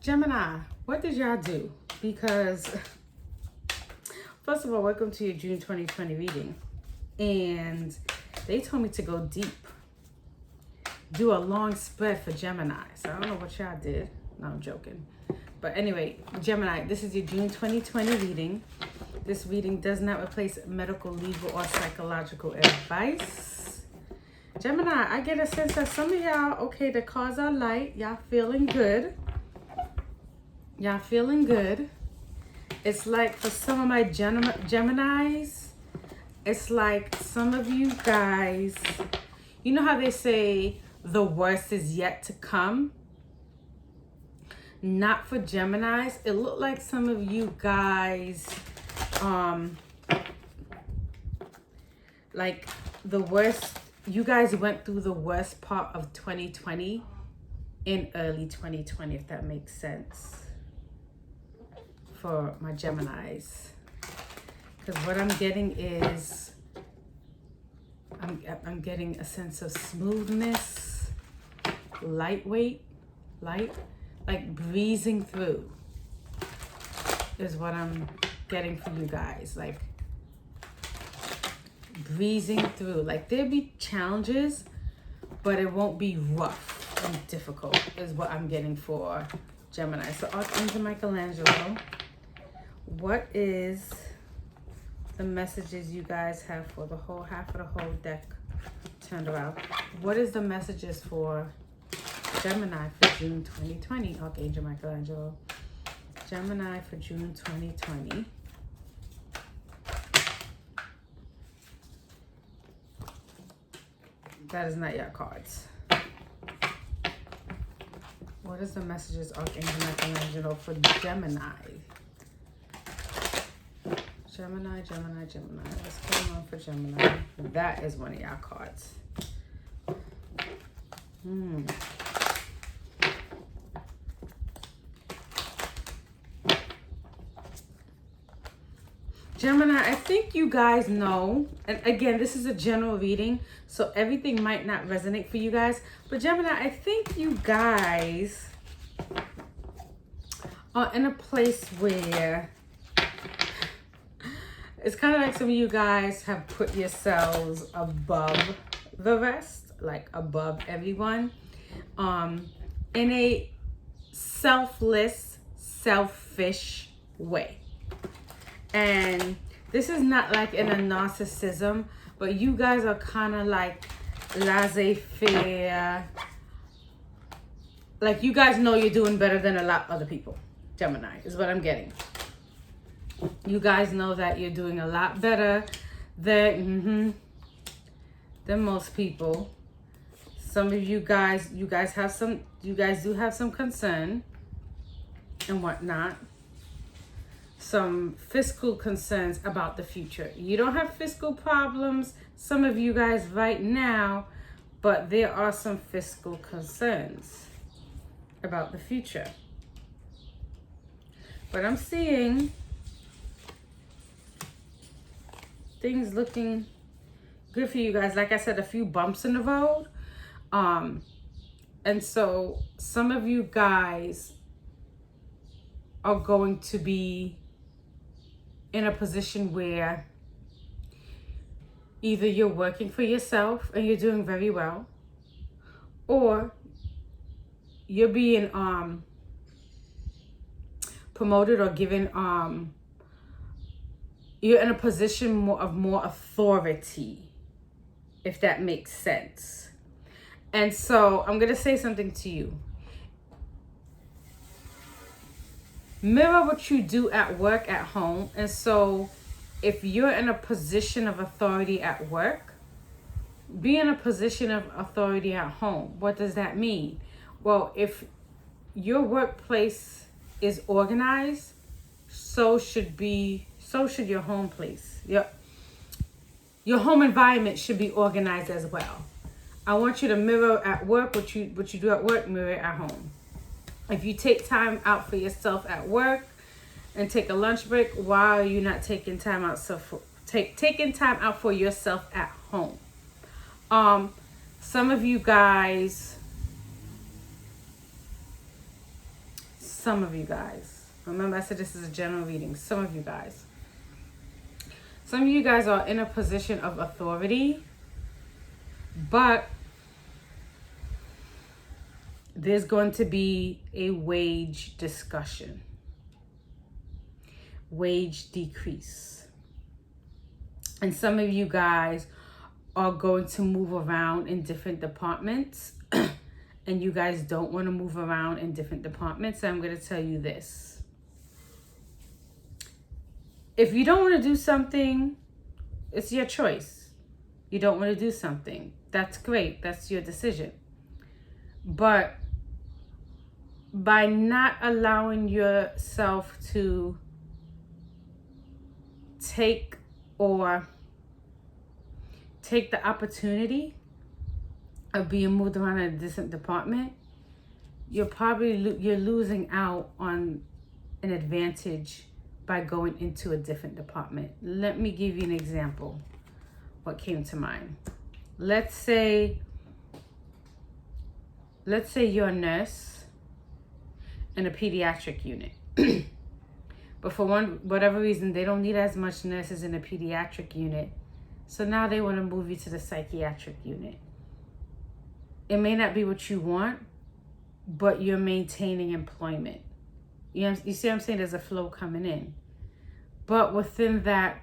Gemini, what did y'all do? Because, first of all, welcome to your June 2020 reading. And they told me to go deep. Do a long spread for Gemini. So I don't know what y'all did. No, I'm joking. But anyway, Gemini, this is your June 2020 reading. This reading does not replace medical, legal, or psychological advice. Gemini, I get a sense that some of y'all, okay, the cards are light. Y'all feeling good. Y'all feeling good. It's like for some of my Geminis, it's like some of you guys, you know how they say the worst is yet to come? Not for Geminis. It looked like some of you guys, like the worst, you guys went through the worst part of 2020 in early 2020, if that makes sense. For my Geminis, because what I'm getting is I'm getting a sense of smoothness, lightweight, like breezing through is what I'm getting from you guys. Like breezing through, like there'll be challenges, but it won't be rough and difficult is what I'm getting for Gemini. So Archangel Michelangelo, what is the messages you guys have for the whole half of the whole deck turned around? What is the messages for Gemini for June 2020? Archangel Michelangelo. Gemini for June 2020. That is not your cards. What is the messages, Archangel Michelangelo, for Gemini? Gemini. What's going on for Gemini? That is one of y'all cards. Gemini, I think you guys know, and again, this is a general reading, so everything might not resonate for you guys, but Gemini, I think you guys are in a place where it's kind of like some of you guys have put yourselves above the rest, like above everyone, in a selfless, selfish way. And this is not like in a narcissism, but you guys are kind of like laissez-faire. Like you guys know you're doing better than a lot of other people. Gemini is what I'm getting. You guys know that you're doing a lot better than most people. Some of you guys do have some concern and whatnot. Some fiscal concerns about the future. You don't have fiscal problems, some of you guys right now, but there are some fiscal concerns about the future. But I'm seeing things looking good for you guys. Like I said, a few bumps in the road. And so some of you guys are going to be in a position where either you're working for yourself and you're doing very well, or you're being promoted or given you're in a position of more authority, if that makes sense. And so I'm gonna say something to you. Mirror what you do at work, at home. And so if you're in a position of authority at work, be in a position of authority at home. What does that mean? Well, if your workplace is organized, so should your home place. Your home environment should be organized as well. I want you to mirror at work what you do at work, mirror at home. If you take time out for yourself at work and take a lunch break, why are you not taking time out taking time out for yourself at home? Some of you guys some of you guys. Remember, I said this is a general reading. Some of you guys. Some of you guys are in a position of authority, but there's going to be a wage discussion, wage decrease. And some of you guys are going to move around in different departments and you guys don't want to move around in different departments. So I'm going to tell you this. If you don't want to do something, it's your choice. You don't want to do something. That's great. That's your decision. But by not allowing yourself to take the opportunity of being moved around in a different department, you're losing out on an advantage by going into a different department. Let me give you an example. What came to mind? Let's say you're a nurse in a pediatric unit. But for whatever reason, they don't need as much nurses in a pediatric unit. So now they want to move you to the psychiatric unit. It may not be what you want, but you're maintaining employment. You see what I'm saying? There's a flow coming in. But within that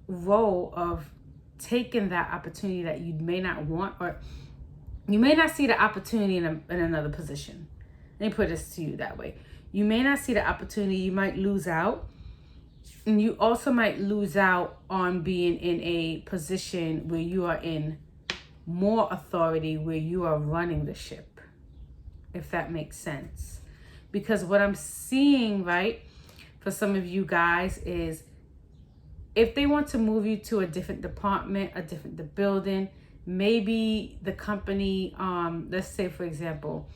role of taking that opportunity that you may not want, or you may not see the opportunity in another position. Let me put this to you that way. You may not see the opportunity. You might lose out. And you also might lose out on being in a position where you are in more authority, where you are running the ship, if that makes sense. Because what I'm seeing, right, for some of you guys is if they want to move you to a different department, a different building, maybe the company, let's say, for example,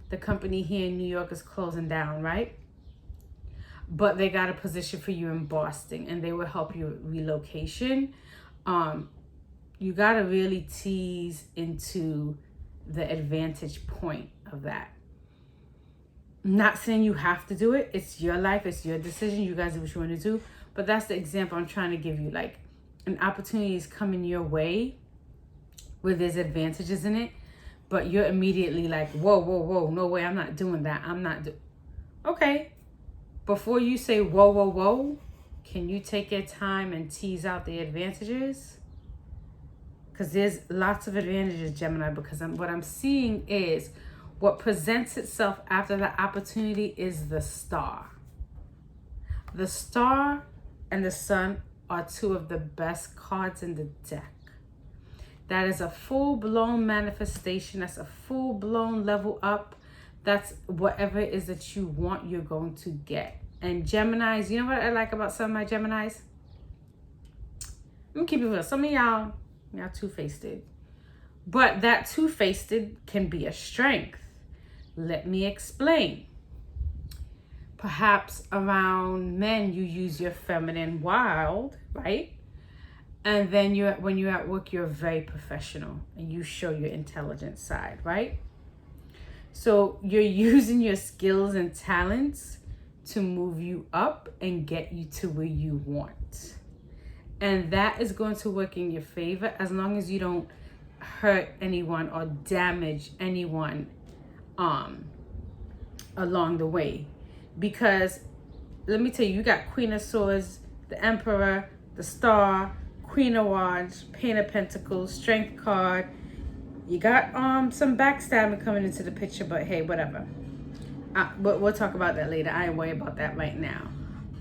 the company here in New York is closing down, right? But they got a position for you in Boston and they will help you with relocation. You got to really tease into the advantage point of that. I'm not saying you have to do it. It's your life. It's your decision. You guys do what you want to do. But that's the example I'm trying to give you. Like, an opportunity is coming your way where there's advantages in it, but you're immediately like, whoa, no way, I'm not doing that. Okay. Before you say whoa, can you take your time and tease out the advantages? Because there's lots of advantages, Gemini, because what I'm seeing is what presents itself after the opportunity is the star. The star and the sun are two of the best cards in the deck. That is a full-blown manifestation. That's a full-blown level up. That's whatever it is that you want, you're going to get. And Geminis, you know what I like about some of my Geminis? Let me keep it real. Some of y'all two-faced. But that two-faced can be a strength. Let me explain. Perhaps around men, you use your feminine wild, right? And then when you're at work, you're very professional and you show your intelligent side, right? So you're using your skills and talents to move you up and get you to where you want. And that is going to work in your favor as long as you don't hurt anyone or damage anyone along the way. Because let me tell you, you got Queen of Swords, the Emperor, the Star, Queen of Wands, Page of Pentacles, Strength card. You got some backstabbing coming into the picture, but hey, whatever. We'll talk about that later. I ain't worried about that right now.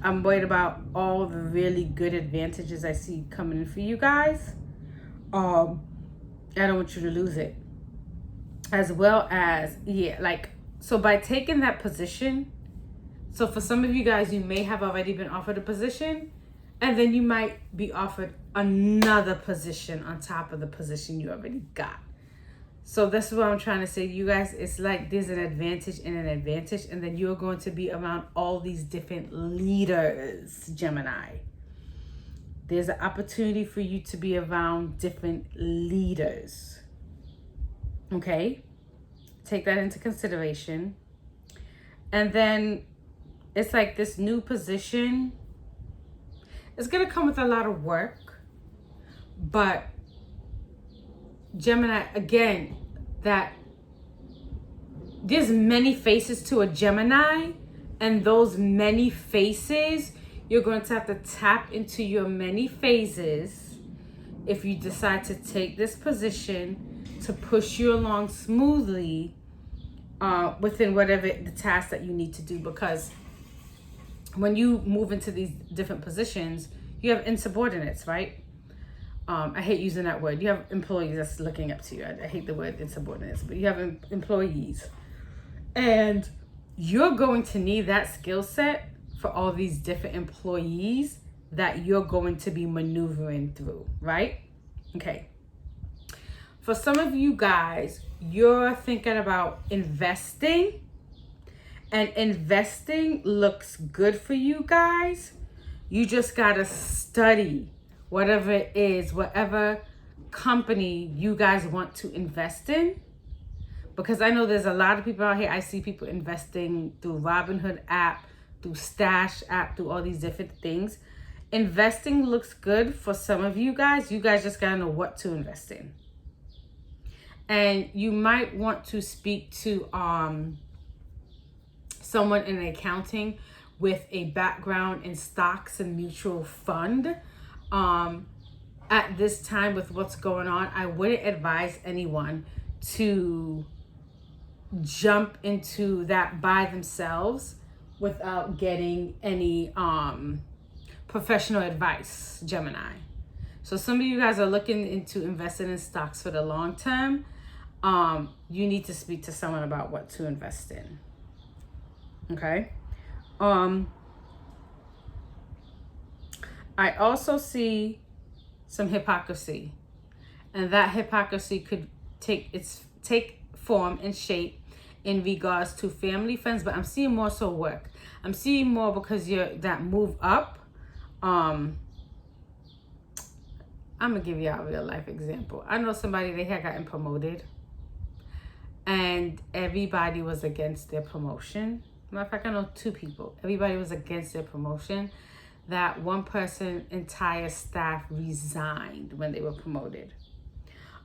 I'm worried about all the really good advantages I see coming in for you guys. I don't want you to lose it. As well as, so by taking that position, so for some of you guys, you may have already been offered a position, and then you might be offered another position on top of the position you already got. So this is what I'm trying to say to you guys. It's like there's an advantage and an advantage, and then you're going to be around all these different leaders, Gemini. There's an opportunity for you to be around different leaders. Okay? Take that into consideration. And then it's like this new position. It's going to come with a lot of work. But Gemini, again, that there's many faces to a Gemini. And those many faces, you're going to have to tap into your many phases if you decide to take this position to push you along smoothly within whatever the task that you need to do. Because when you move into these different positions, you have insubordinates, right? I hate using that word. You have employees that's looking up to you. I hate the word insubordinates, but you have employees. And you're going to need that skill set for all these different employees that you're going to be maneuvering through, right? Okay. For some of you guys, you're thinking about investing, and investing looks good for you guys. You just got to study whatever it is, whatever company you guys want to invest in. Because I know there's a lot of people out here. I see people investing through Robinhood app, through Stash app, through all these different things. Investing looks good for some of you guys. You guys just gotta know what to invest in. And you might want to speak to someone in accounting with a background in stocks and mutual fund. At this time with what's going on, I wouldn't advise anyone to jump into that by themselves without getting any professional advice, Gemini. So some of you guys are looking into investing in stocks for the long term. You need to speak to someone about what to invest in. Okay. I also see some hypocrisy, and that hypocrisy could take form and shape in regards to family, friends, but I'm seeing more so work. I'm seeing more because you're that move up. I'm gonna give you a real life example. I know somebody, they had gotten promoted and everybody was against their promotion. Matter of fact, I know two people. Everybody was against their promotion. That one person, entire staff resigned when they were promoted.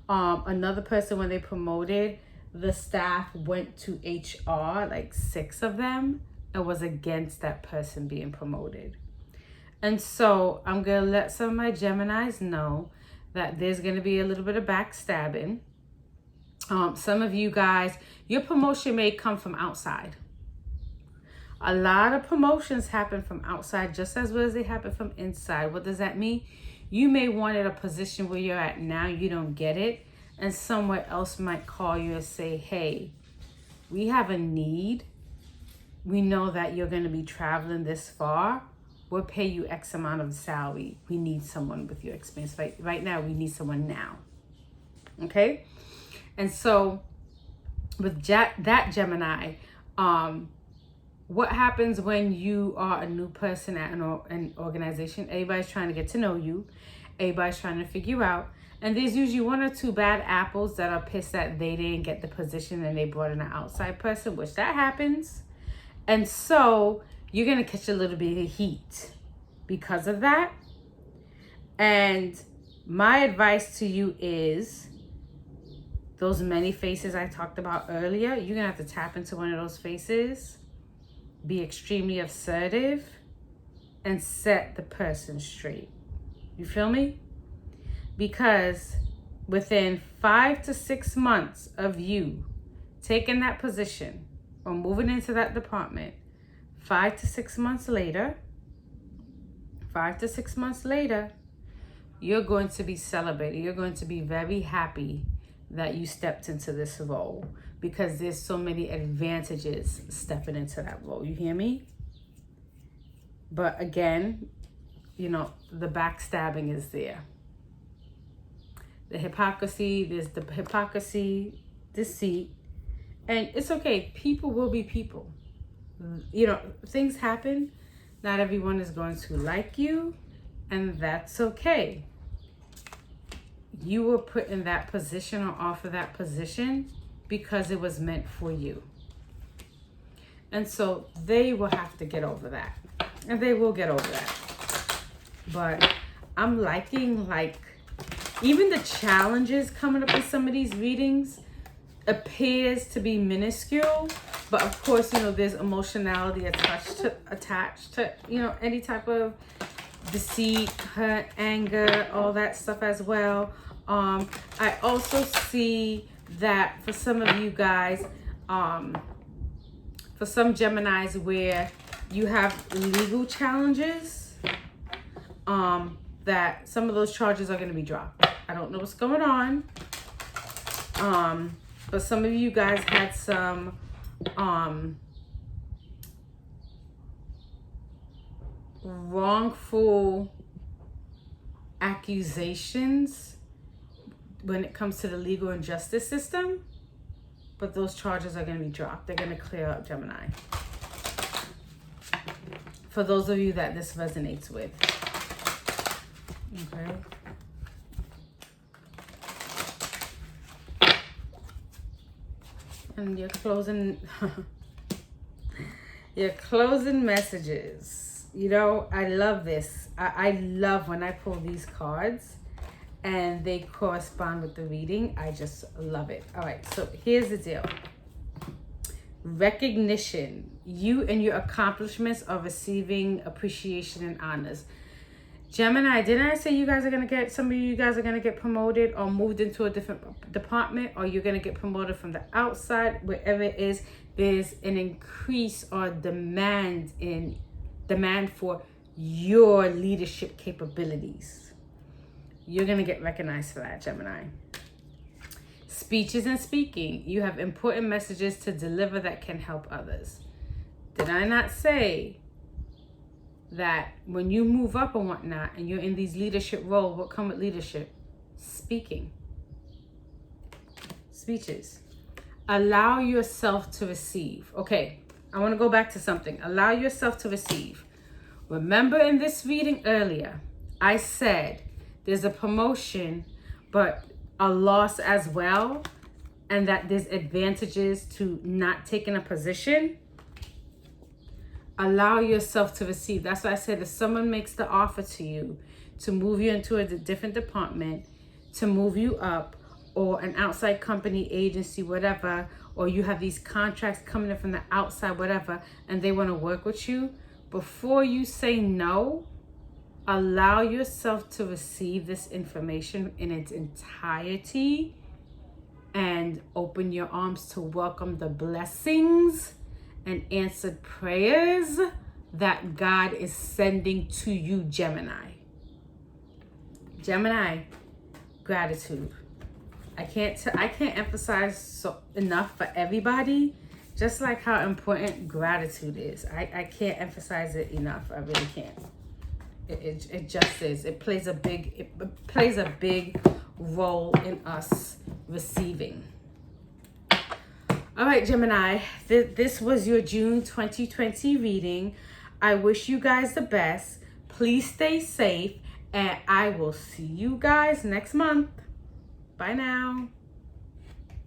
Another person, when they promoted, the staff went to HR, like 6 of them, and was against that person being promoted. And so I'm going to let some of my Geminis know that there's going to be a little bit of backstabbing. Some of you guys, your promotion may come from outside. A lot of promotions happen from outside just as well as they happen from inside. What does that mean? You may want a position where you're at now, you don't get it, and somewhere else might call you and say, hey, we have a need. We know that you're going to be traveling this far. We'll pay you X amount of salary. We need someone with your experience. Right now, we need someone now. Okay? And so with that Gemini, what happens when you are a new person at an organization? Everybody's trying to get to know you. Everybody's trying to figure you out. And there's usually 1 or 2 bad apples that are pissed that they didn't get the position and they brought in an outside person, which that happens. And so you're going to catch a little bit of heat because of that. And my advice to you is those many faces I talked about earlier, you're going to have to tap into one of those faces, be extremely assertive, and set the person straight. You feel me? Because within 5 to 6 months of you taking that position or moving into that department, 5 to 6 months later, you're going to be celebrated. You're going to be very happy that you stepped into this role because there's so many advantages stepping into that role. You hear me? But again, you know, the backstabbing is there. The hypocrisy, there's the hypocrisy, deceit, and it's okay. People will be people. You know, things happen. Not everyone is going to like you, and that's okay. You were put in that position or offered that position because it was meant for you. And so they will have to get over that. And they will get over that. But I'm liking, like, even the challenges coming up in some of these readings appears to be minuscule. But of course, you know, there's emotionality attached to, you know, any type of deceit, hurt, anger, all that stuff as well. I also see that for some of you guys, for some Geminis where you have legal challenges, that some of those charges are going to be dropped. I don't know what's going on. But some of you guys had some wrongful accusations when it comes to the legal and justice system, but those charges are going to be dropped. They're going to clear up, Gemini. For those of you that this resonates with. Okay. And your closing your closing messages. You know, I love this. I love when I pull these cards and they correspond with the reading. I just love it. All right, so here's the deal. Recognition. You and your accomplishments are receiving appreciation and honors. Gemini, didn't I say you guys are going to get, some of you guys are going to get promoted or moved into a different department, or you're going to get promoted from the outside? Wherever it is, there's an increase or demand for your leadership capabilities. You're going to get recognized for that, Gemini. Speeches and speaking. You have important messages to deliver that can help others. Did I not say that when you move up and whatnot and you're in these leadership roles, what come with leadership? Speaking. Speeches. Allow yourself to receive. Okay, I want to go back to something. Allow yourself to receive. Remember in this reading earlier, I said there's a promotion, but a loss as well, and that there's advantages to not taking a position. Allow yourself to receive. That's why I said if someone makes the offer to you to move you into a different department, to move you up, or an outside company, agency, whatever, or you have these contracts coming in from the outside, whatever, and they want to work with you, before you say no, allow yourself to receive this information in its entirety and open your arms to welcome the blessings and answered prayers that God is sending to you, Gemini. Gemini, gratitude. I can't emphasize enough for everybody, just like how important gratitude is. I can't emphasize it enough. I really can't. It just is. It plays a big role in us receiving. All right, Gemini, this was your June 2020 reading. I wish you guys the best. Please stay safe, and I will see you guys next month. Bye now.